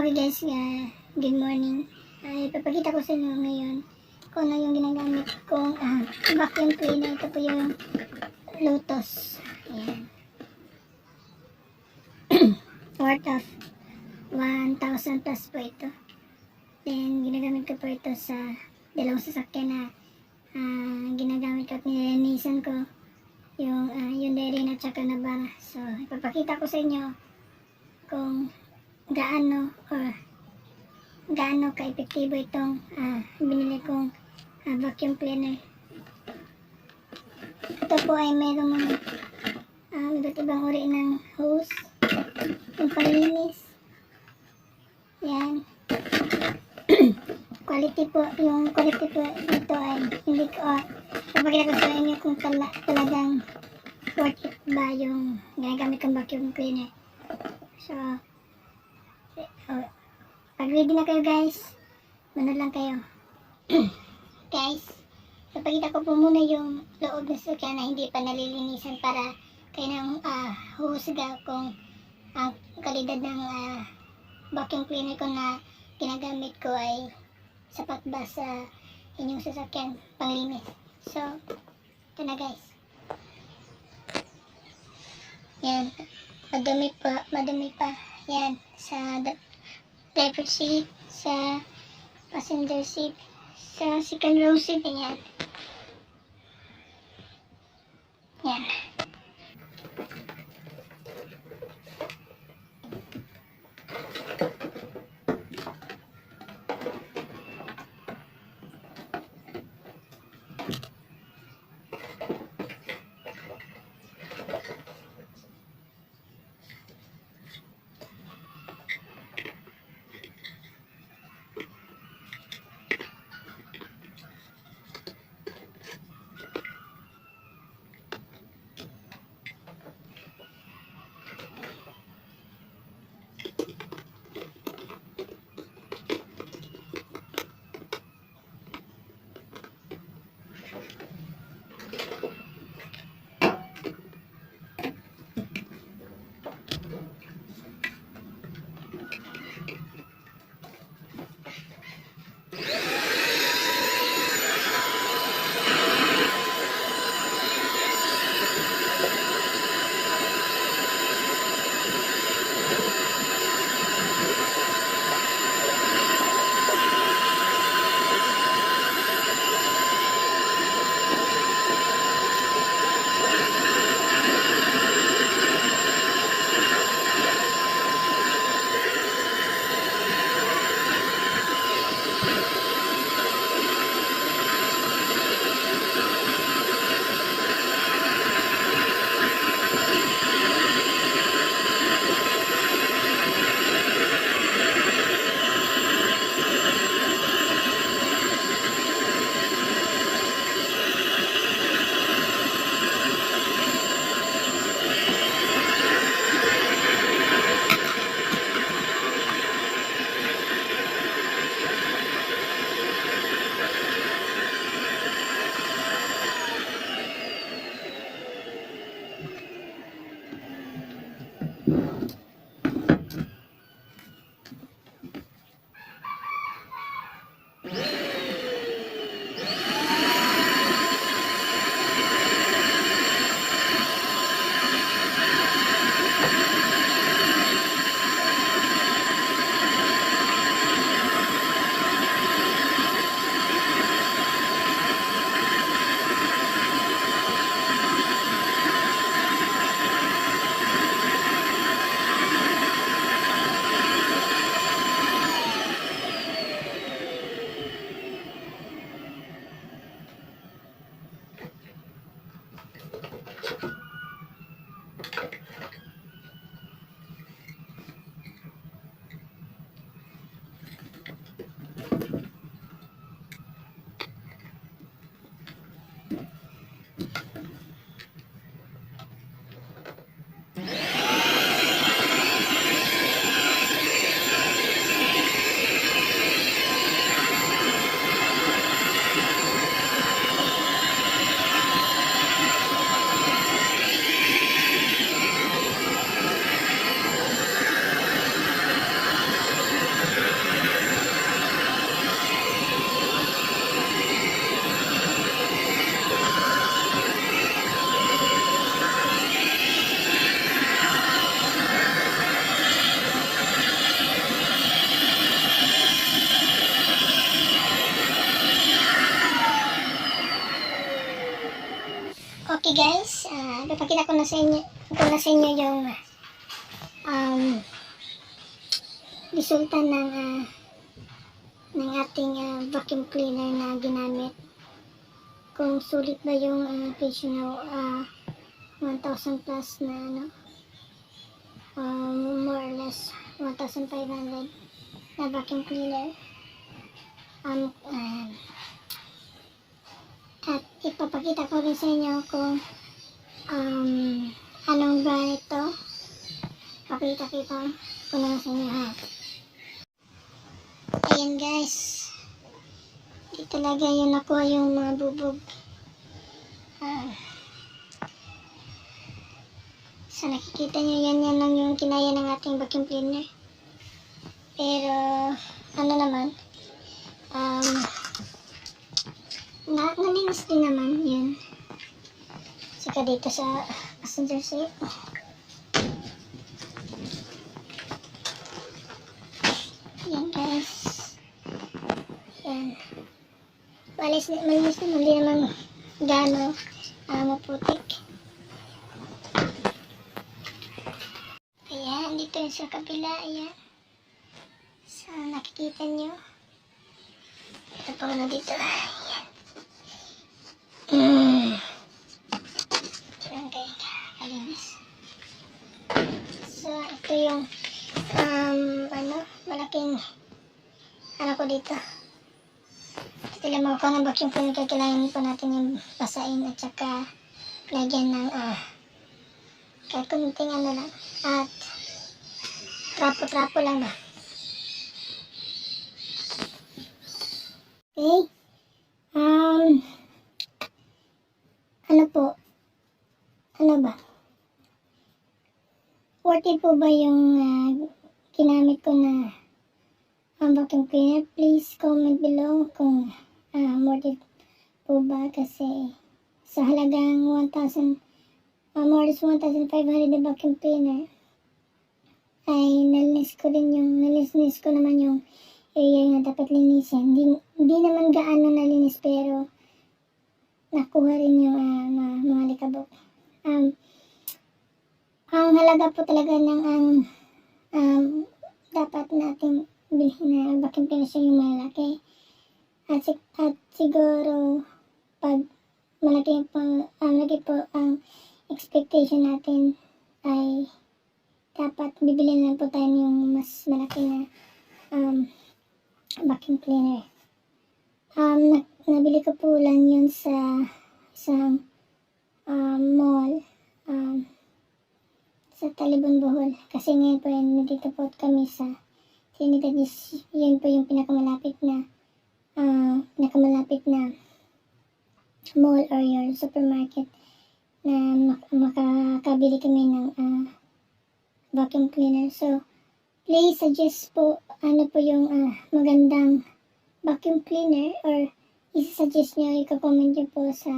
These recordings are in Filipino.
Okay guys, good morning. Ipapakita ko sa inyo ngayon kung ano yung ginagamit kong vacuum cleaner. Ito po yung Lotus. Ayan. Worth of 1,000 plus po ito. Then, ginagamit ko po ito sa dalawang sasakyan na ginagamit ko at nilinisan ko yung Nissan at saka Navara. So, ipapakita ko sa inyo kung gaano ka-epektibo itong binili kong vacuum cleaner. Ito po ay mayroong mga iba't ibang uri ng hose, yung panlinis. Yan. Yung quality po nito ay hindi ko papakita ko sa inyo kung talagang worth it ba yung ginagamit kong vacuum cleaner. So, pag ready na kayo guys, manood lang kayo. Guys, papakita ko po muna yung loob ng sasakyan na hindi pa nalilinisan para kayo nang husga kung ang kalidad ng vacuum cleaner ko na ginagamit ko ay sapat ba sa inyong sasakyan panglinis. So, ito na guys. Yan, madumi pa. Yan, sa driver seat, sa passenger seat, sa second row seat, yan. Yan. Okay guys, papakita ko na sa inyo yung resulta ng ating vacuum cleaner na ginamit. Kung sulit ba yung presyo na 1,000 plus na more or less 1,500 na vacuum cleaner. At ipapakita ko rin sa inyo kung anong brand ito. Pakita ko na sa inyo ha. Ayan guys, di talaga yun nakuha yung mga bubog. So nakikita nyo yan lang yung kinaya ng ating vacuum cleaner. Pero ano naman, nalinis din naman yun. Saka dito sa passenger seat. Yan guys. Yan. Malinis naman, di naman gano'n maputik. Ayan, dito yung sa kabila. Ayan. So nakikita nyo. Ito po na dito. Ayan. Okay, kalinis. So ito yung malaking ko dito. Sila makuha ng vacuum cleaner, kailangan pa natin yung basain at saka lagyan ng kahit kunting lang at trapo lang ba. Okay. Ano po? Ano ba? Worth it po ba yung ginamit ko na vacuum cleaner? Please comment below kung worth it po ba, kasi sa halagang 1,000 more than 1,500 na vacuum cleaner ay nalinis ko naman yung area na dapat linisin. Hindi naman gaano nalinis, pero nakuha rin yung mga likabok. Ang halaga po talaga ng dapat nating bilhin na vacuum cleaner siya yung malaki. At siguro pag malaki po ang expectation natin, ay dapat bibili lang po tayo yung mas malaki na vacuum cleaner. Nabili ko po lang yun sa isang mall sa Talibon, Bohol. Kasi ngayon po nandito po kami sa Trinidad. Yun po yung pinakamalapit na mall or your supermarket na makakabili kami ng vacuum cleaner. So please suggest po ano po yung magandang vacuum cleaner, or isi-suggest nyo, i-comment nyo po sa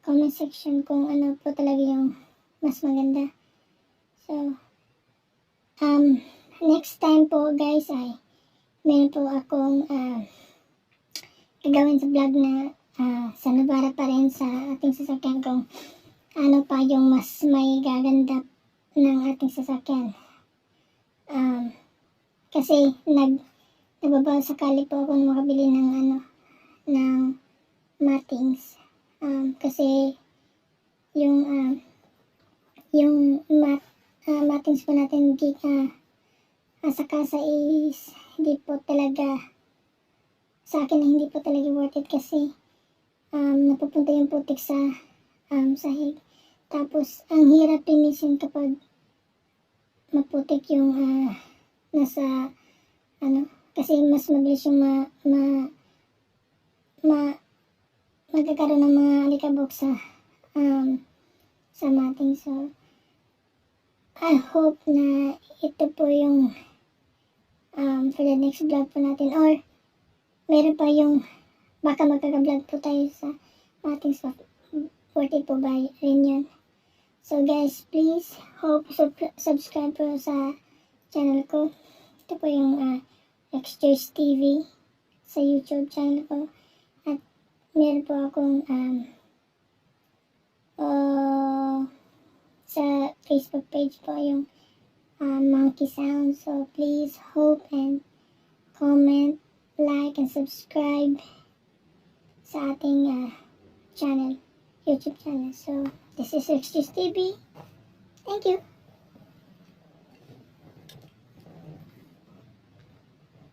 comment section kung ano po talaga yung mas maganda. So next time po guys ay meron po akong gagawin sa vlog na sa Navara pa rin, sa ating sasakyan, kung ano pa yung mas may gaganda ng ating sasakyan. Kasi nagbabawal sakali po ako na makabili ng matings. Kasi yung matings po natin sa kasa is hindi po talaga, sa akin hindi po talaga worth it, kasi napupunta yung putik sa sahig. Tapos ang hirap linisin kapag maputik yung nasa kasi mas mabilis yung magkakaroon ng mga alikabok sa mating. So I hope na ito po yung for the next vlog po natin, or meron pa yung baka magkaka-vlog po tayo sa mating. So worth it po ba rin yun? So guys, please subscribe po sa channel ko. Ito po yung Extras TV sa YouTube channel ko. At meron po akong Facebook page po yung Monkey Sound. So please hope and comment, like, and subscribe sa ating channel, YouTube channel. So this is Extras TV. Thank you.